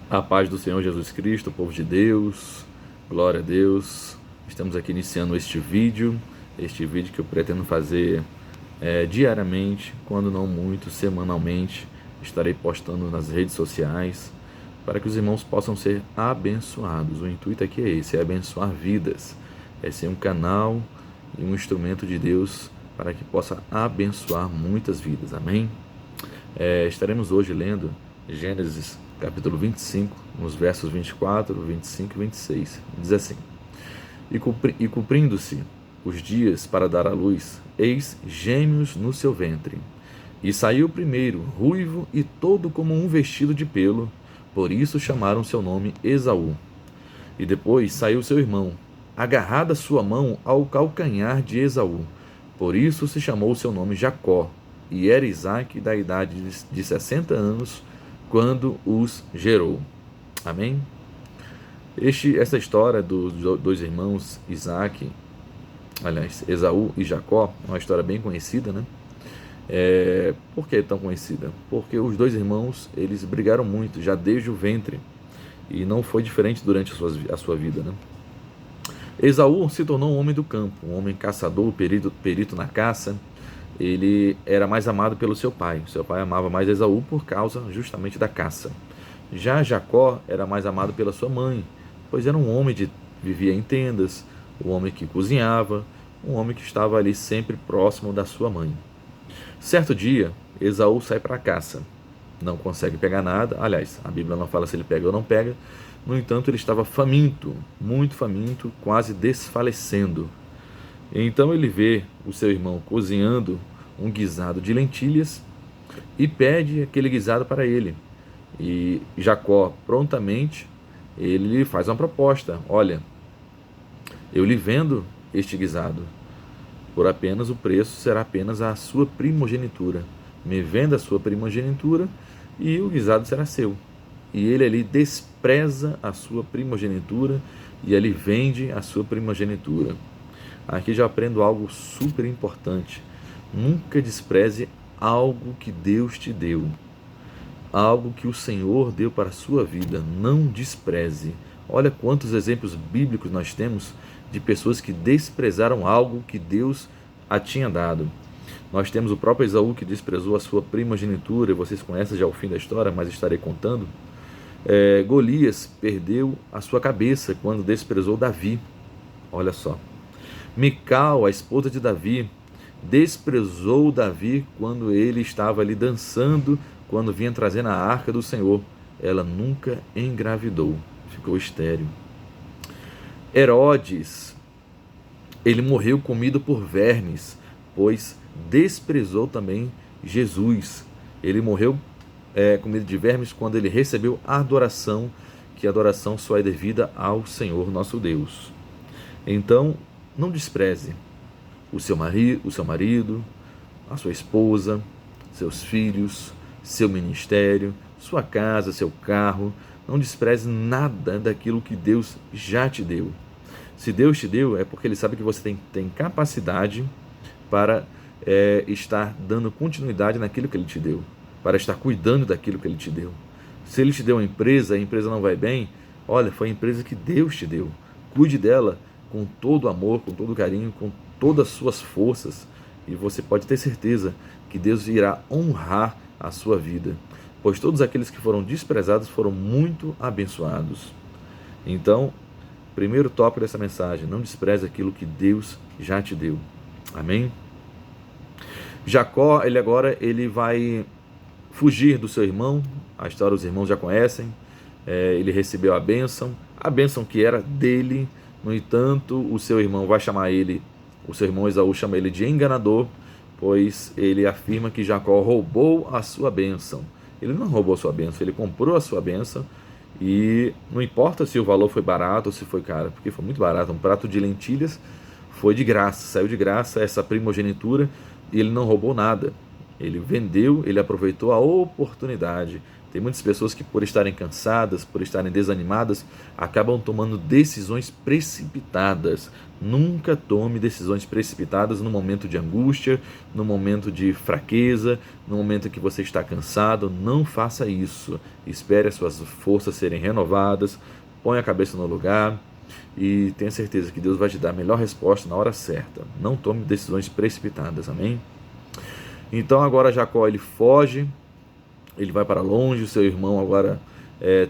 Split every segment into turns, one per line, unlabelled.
A paz do Senhor Jesus Cristo, povo de Deus, glória a Deus. Estamos aqui iniciando este vídeo que eu pretendo fazer diariamente, quando não muito, semanalmente. Estarei postando nas redes sociais para que os irmãos possam ser abençoados. O intuito aqui é esse, é abençoar vidas, é ser um canal e um instrumento de Deus para que possa abençoar muitas vidas, amém? Estaremos hoje lendo Gênesis capítulo 25, nos versos 24, 25 e 26. Diz assim: E cumprindo-se os dias para dar à luz, eis gêmeos no seu ventre. E saiu o primeiro, ruivo e todo como um vestido de pelo, por isso chamaram seu nome Esaú. E depois saiu seu irmão, agarrada sua mão ao calcanhar de Esaú, por isso se chamou seu nome Jacó. E era Isaque da idade de 60 anos, quando os gerou. Amém? Essa história dos dois irmãos Esaú e Jacó, é uma história bem conhecida, né? Por que é tão conhecida? Porque os dois irmãos, eles brigaram muito, já desde o ventre, e não foi diferente durante a sua vida, né? Esaú se tornou um homem do campo, um homem caçador, perito na caça. Ele era mais amado pelo seu pai. Seu pai amava mais Esaú por causa justamente da caça. Já Jacó era mais amado pela sua mãe, pois era um homem que vivia em tendas, um homem que cozinhava, um homem que estava ali sempre próximo da sua mãe. Certo dia, Esaú sai para a caça. Não consegue pegar nada. Aliás, a Bíblia não fala se ele pega ou não pega. No entanto, ele estava faminto, muito faminto, quase desfalecendo. Então ele vê o seu irmão cozinhando um guisado de lentilhas e pede aquele guisado para ele. E Jacó, prontamente, ele lhe faz uma proposta: olha, eu lhe vendo este guisado, por apenas o preço será apenas a sua primogenitura. Me venda a sua primogenitura e o guisado será seu. E ele ali despreza a sua primogenitura e ali vende a sua primogenitura. Aqui já aprendo algo super importante. Nunca despreze algo que Deus te deu. Algo que o Senhor deu para a sua vida. Não despreze. Olha quantos exemplos bíblicos nós temos de pessoas que desprezaram algo que Deus a tinha dado. Nós temos o próprio Esaú que desprezou a sua primogenitura. Vocês conhecem já o fim da história, mas estarei contando. Golias perdeu a sua cabeça quando desprezou Davi. Olha só. Mical, a esposa de Davi, desprezou Davi quando ele estava ali dançando, quando vinha trazendo a arca do Senhor. Ela nunca engravidou, ficou estéril. Herodes, ele morreu comido por vermes, pois desprezou também Jesus. Ele morreu comido de vermes quando ele recebeu a adoração, que a adoração só é devida ao Senhor nosso Deus. Então, não despreze o seu marido, a sua esposa, seus filhos, seu ministério, sua casa, seu carro. Não despreze nada daquilo que Deus já te deu. Se Deus te deu, é porque Ele sabe que você tem capacidade para estar dando continuidade naquilo que Ele te deu, para estar cuidando daquilo que Ele te deu. Se Ele te deu uma empresa, a empresa não vai bem, olha, foi a empresa que Deus te deu. Cuide dela com todo amor, com todo carinho, com todas as suas forças, e você pode ter certeza que Deus irá honrar a sua vida, pois todos aqueles que foram desprezados foram muito abençoados. Então, primeiro tópico dessa mensagem: não despreze aquilo que Deus já te deu. Amém? Jacó, ele vai fugir do seu irmão. A história os irmãos já conhecem. Ele recebeu a bênção que era dele. No entanto, o seu irmão o seu irmão Esaú chama ele de enganador, pois ele afirma que Jacó roubou a sua bênção. Ele não roubou a sua bênção, ele comprou a sua bênção, e não importa se o valor foi barato ou se foi caro, porque foi muito barato. Um prato de lentilhas foi de graça, saiu de graça essa primogenitura, e ele não roubou nada. Ele vendeu, ele aproveitou a oportunidade. Tem muitas pessoas que, por estarem cansadas, por estarem desanimadas, acabam tomando decisões precipitadas. Nunca tome decisões precipitadas no momento de angústia, no momento de fraqueza, no momento em que você está cansado. Não faça isso. Espere as suas forças serem renovadas, põe a cabeça no lugar e tenha certeza que Deus vai te dar a melhor resposta na hora certa. Não tome decisões precipitadas, amém? Então agora Jacó ele foge, ele vai para longe, o seu irmão agora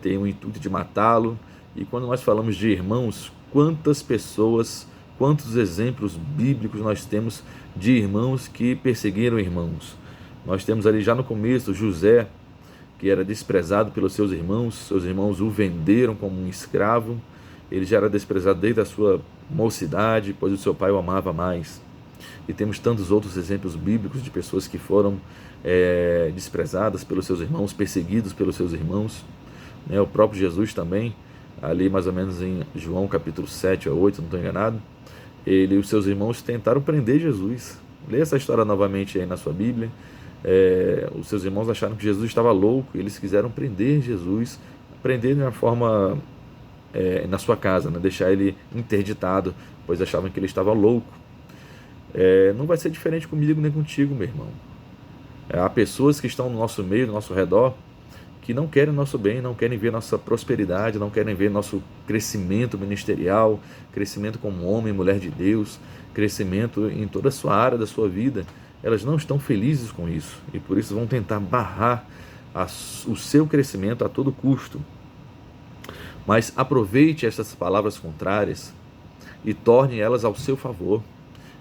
tem o intuito de matá-lo. E quando nós falamos de irmãos, quantas pessoas, quantos exemplos bíblicos nós temos de irmãos que perseguiram irmãos. Nós temos ali já no começo José, que era desprezado pelos seus irmãos o venderam como um escravo, ele já era desprezado desde a sua mocidade, pois o seu pai o amava mais. E temos tantos outros exemplos bíblicos de pessoas que foram desprezadas pelos seus irmãos, perseguidos pelos seus irmãos. O próprio Jesus também, ali mais ou menos em João capítulo 7 a 8, não estou enganado, ele e os seus irmãos tentaram prender Jesus. Leia essa história novamente aí na sua Bíblia. Os seus irmãos acharam que Jesus estava louco, eles quiseram prender Jesus, prender de uma forma na sua casa, deixar ele interditado, pois achavam que ele estava louco. Não vai ser diferente comigo nem contigo, meu irmão. Há pessoas que estão no nosso meio, no nosso redor, que não querem o nosso bem, não querem ver nossa prosperidade, não querem ver nosso crescimento ministerial, crescimento como homem e mulher de Deus, crescimento em toda a sua área da sua vida. Elas não estão felizes com isso e por isso vão tentar barrar o seu crescimento a todo custo. Mas aproveite essas palavras contrárias e torne elas ao seu favor.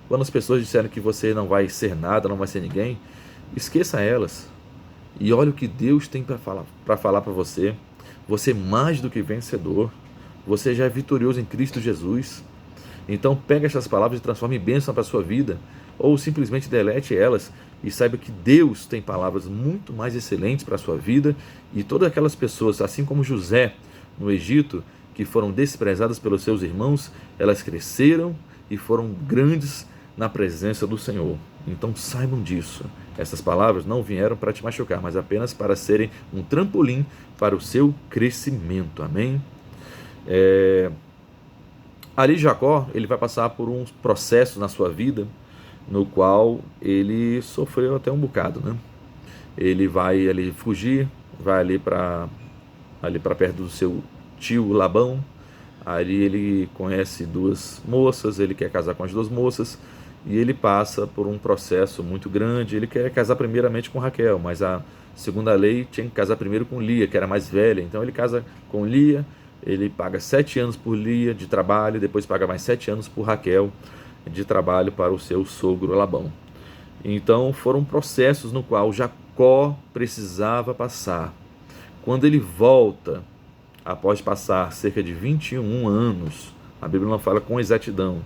Quando as pessoas disserem que você não vai ser nada, não vai ser ninguém, esqueça elas e olhe o que Deus tem para falar para você. Você é mais do que vencedor, você já é vitorioso em Cristo Jesus. Então pega essas palavras e transforme em bênção para a sua vida, ou simplesmente delete elas e saiba que Deus tem palavras muito mais excelentes para a sua vida. E todas aquelas pessoas, assim como José no Egito, que foram desprezadas pelos seus irmãos, elas cresceram e foram grandes na presença do Senhor. Então saibam disso. Essas palavras não vieram para te machucar, mas apenas para serem um trampolim para o seu crescimento. Amém? Ali Jacó, ele vai passar por uns processos na sua vida, no qual ele sofreu até um bocado, Ele vai ali fugir, vai ali para perto do seu tio Labão. Ali ele conhece duas moças, ele quer casar com as duas moças e ele passa por um processo muito grande. Ele quer casar primeiramente com Raquel, mas a segunda lei tinha que casar primeiro com Lia, que era mais velha. Então ele casa com Lia, ele paga 7 anos por Lia de trabalho, depois paga mais 7 anos por Raquel de trabalho para o seu sogro Labão. Então foram processos no qual Jacó precisava passar. Quando ele volta, após passar cerca de 21 anos, a Bíblia não fala com exatidão,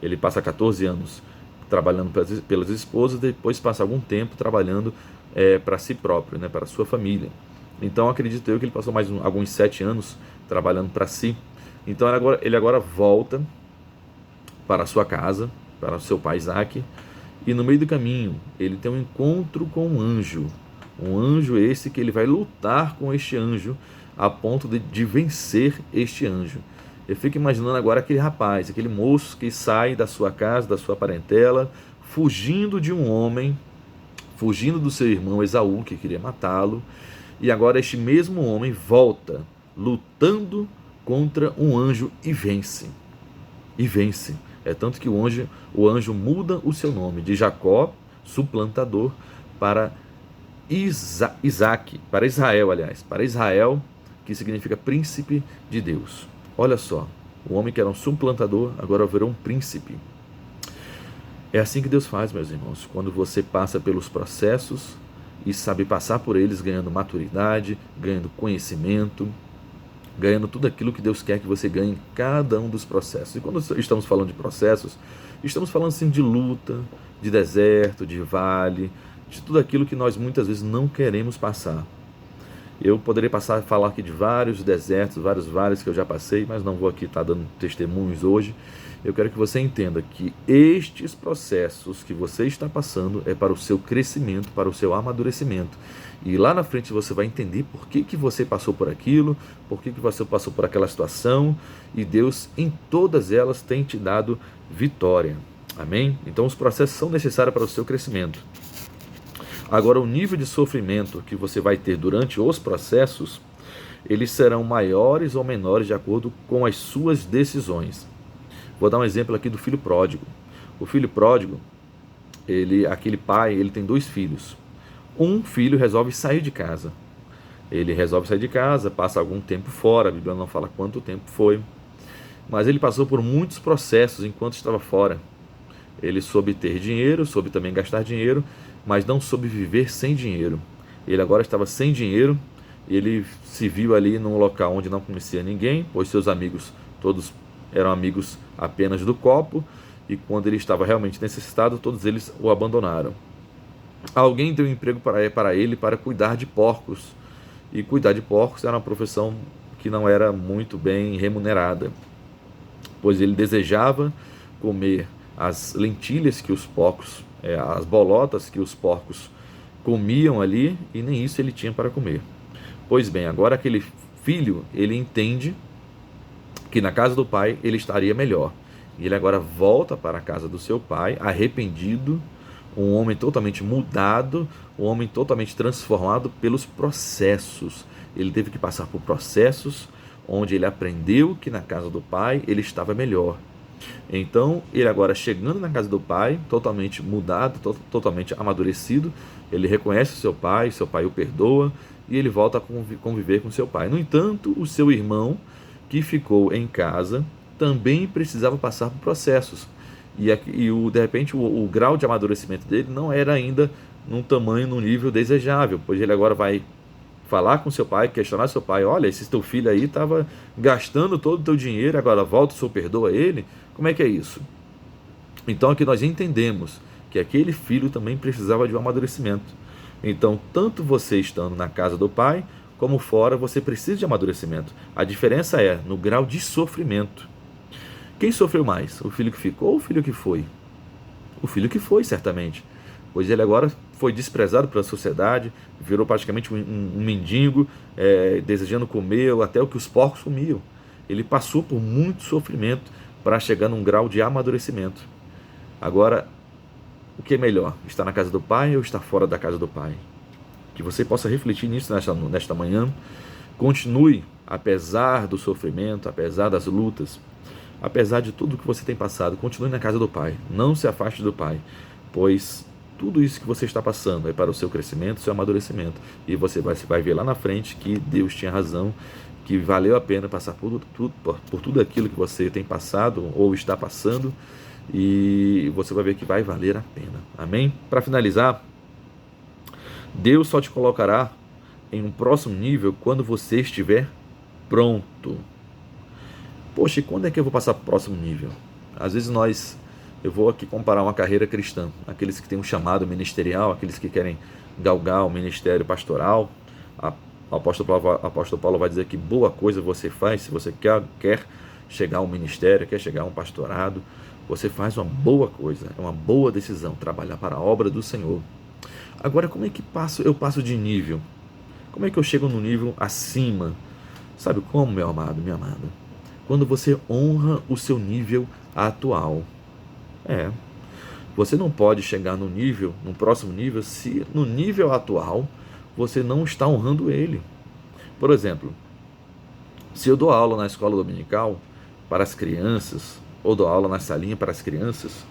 ele passa 14 anos trabalhando pelas esposas, depois passa algum tempo trabalhando para si próprio, para a sua família. Então acredito eu que ele passou mais alguns 7 anos trabalhando para si. Então ele agora volta para a sua casa, para o seu pai Isaac, e no meio do caminho ele tem um encontro com um anjo esse que ele vai lutar com este anjo a ponto de vencer este anjo. Eu fico imaginando agora aquele rapaz, aquele moço que sai da sua casa, da sua parentela, fugindo de um homem, fugindo do seu irmão Esaú, que queria matá-lo, e agora este mesmo homem volta, lutando contra um anjo e vence. E vence. É tanto que o anjo muda o seu nome de Jacó, suplantador, para Isaac, para Israel, que significa príncipe de Deus. Olha só, o homem que era um suplantador agora virou um príncipe. É assim que Deus faz, meus irmãos, quando você passa pelos processos e sabe passar por eles ganhando maturidade, ganhando conhecimento, ganhando tudo aquilo que Deus quer que você ganhe em cada um dos processos. E quando estamos falando de processos, estamos falando sim de luta, de deserto, de vale, de tudo aquilo que nós muitas vezes não queremos passar. Eu poderia falar aqui de vários desertos, vários vales que eu já passei, mas não vou aqui estar dando testemunhos hoje. Eu quero que você entenda que estes processos que você está passando é para o seu crescimento, para o seu amadurecimento. E lá na frente você vai entender por que você passou por aquilo, por que você passou por aquela situação, e Deus em todas elas tem te dado vitória. Amém? Então os processos são necessários para o seu crescimento. Agora, o nível de sofrimento que você vai ter durante os processos, eles serão maiores ou menores de acordo com as suas decisões. Vou dar um exemplo aqui do filho pródigo. O filho pródigo, aquele pai, ele tem 2 filhos. Um filho resolve sair de casa. Ele resolve sair de casa, passa algum tempo fora, a Bíblia não fala quanto tempo foi, mas ele passou por muitos processos enquanto estava fora. Ele soube ter dinheiro, soube também gastar dinheiro, mas não soube viver sem dinheiro. Ele agora estava sem dinheiro, ele se viu ali num local onde não conhecia ninguém, pois seus amigos todos eram amigos apenas do copo, e quando ele estava realmente necessitado, todos eles o abandonaram. Alguém deu emprego para ele para cuidar de porcos, e cuidar de porcos era uma profissão que não era muito bem remunerada, pois ele desejava comer as lentilhas que os porcos, as bolotas que os porcos comiam ali, e nem isso ele tinha para comer. Pois bem, agora aquele filho, ele entende que na casa do pai ele estaria melhor. E ele agora volta para a casa do seu pai, arrependido, um homem totalmente mudado, um homem totalmente transformado pelos processos. Ele teve que passar por processos onde ele aprendeu que na casa do pai ele estava melhor. Então, ele agora chegando na casa do pai, totalmente mudado, totalmente amadurecido, ele reconhece seu pai o perdoa, e ele volta a conviver com seu pai. No entanto, o seu irmão, que ficou em casa, também precisava passar por processos. De repente, o grau de amadurecimento dele não era ainda num tamanho, num nível desejável, pois ele agora vai falar com seu pai, questionar seu pai: olha, esse teu filho aí estava gastando todo o teu dinheiro, agora volta, o senhor perdoa ele? Como é que é isso? Então aqui nós entendemos que aquele filho também precisava de um amadurecimento. Então, tanto você estando na casa do pai, como fora, você precisa de amadurecimento. A diferença é no grau de sofrimento. Quem sofreu mais? O filho que ficou ou o filho que foi? O filho que foi, certamente. Pois ele agora foi desprezado pela sociedade, virou praticamente um mendigo, desejando comer até o que os porcos comiam. Ele passou por muito sofrimento para chegar num grau de amadurecimento. Agora, o que é melhor? Estar na casa do pai ou estar fora da casa do pai? Que você possa refletir nisso nesta manhã. Continue, apesar do sofrimento, apesar das lutas, apesar de tudo que você tem passado, continue na casa do pai. Não se afaste do pai, pois tudo isso que você está passando é para o seu crescimento, seu amadurecimento. E você vai ver lá na frente que Deus tinha razão, que valeu a pena passar por tudo aquilo que você tem passado ou está passando, e você vai ver que vai valer a pena. Amém? Para finalizar, Deus só te colocará em um próximo nível quando você estiver pronto. Poxa, e quando é que eu vou passar para o próximo nível? Às vezes eu vou aqui comparar uma carreira cristã, aqueles que têm um chamado ministerial, aqueles que querem galgar o ministério pastoral. O apóstolo Paulo vai dizer que boa coisa você faz se você quer chegar a um ministério, quer chegar a um pastorado. Você faz uma boa coisa, é uma boa decisão, trabalhar para a obra do Senhor. Agora, como é que eu passo de nível? Como é que eu chego no nível acima? Sabe como, meu amado, minha amada? Quando você honra o seu nível atual. Você não pode chegar no próximo nível, se no nível atual você não está honrando ele. Por exemplo, se eu dou aula na escola dominical para as crianças, ou dou aula na salinha para as crianças,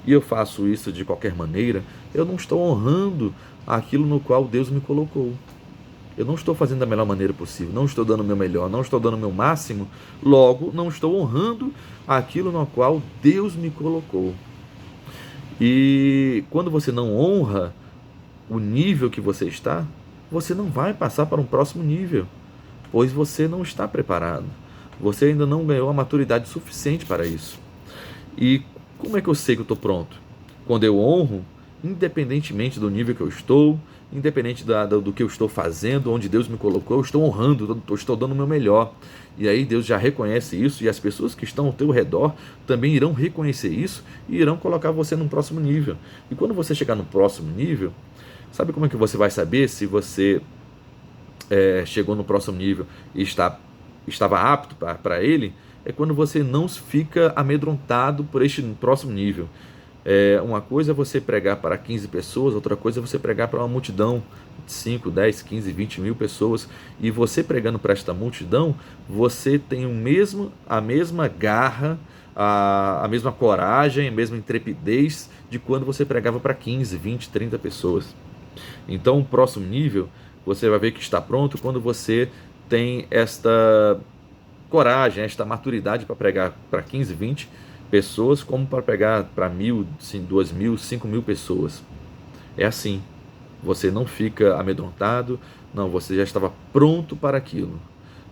e eu faço isso de qualquer maneira, eu não estou honrando aquilo no qual Deus me colocou. Eu não estou fazendo da melhor maneira possível, não estou dando o meu melhor, não estou dando o meu máximo, logo não estou honrando aquilo no qual Deus me colocou. E quando você não honra o nível que você está, você não vai passar para um próximo nível, pois você não está preparado. Você ainda não ganhou a maturidade suficiente para isso. E como é que eu sei que eu estou pronto? Quando eu honro, independentemente do nível que eu estou, independente do que eu estou fazendo, onde Deus me colocou, eu estou honrando, eu estou dando o meu melhor. E aí Deus já reconhece isso, e as pessoas que estão ao teu redor também irão reconhecer isso e irão colocar você num próximo nível. E quando você chegar no próximo nível, sabe como é que você vai saber se você chegou no próximo nível e estava apto para ele? É quando você não fica amedrontado por este próximo nível. Uma coisa é você pregar para 15 pessoas, outra coisa é você pregar para uma multidão de 5, 10, 15, 20 mil pessoas. E você pregando para esta multidão, você tem a mesma garra, a mesma coragem, a mesma intrepidez de quando você pregava para 15, 20, 30 pessoas. Então, o próximo nível, você vai ver que está pronto quando você tem esta coragem, esta maturidade para pregar para 15, 20 pessoas, como para pegar para 1.000, 2.000, 5.000 pessoas. É assim. Você não fica amedrontado, não, você já estava pronto para aquilo.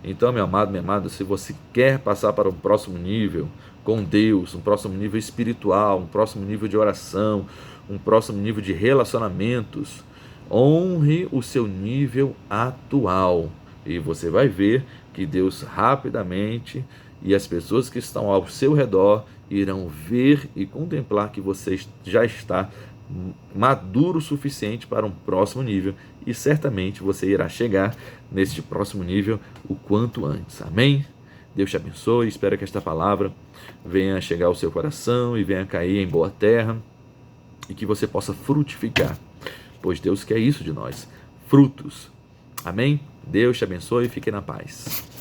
Então, meu amado, minha amada, se você quer passar para um próximo nível com Deus, um próximo nível espiritual, um próximo nível de oração, um próximo nível de relacionamentos, honre o seu nível atual. E você vai ver que Deus rapidamente e as pessoas que estão ao seu redor irão ver e contemplar que você já está maduro o suficiente para um próximo nível, e certamente você irá chegar neste próximo nível o quanto antes. Amém? Deus te abençoe, espero que esta palavra venha chegar ao seu coração e venha cair em boa terra e que você possa frutificar, pois Deus quer isso de nós, frutos. Amém? Deus te abençoe e fique na paz.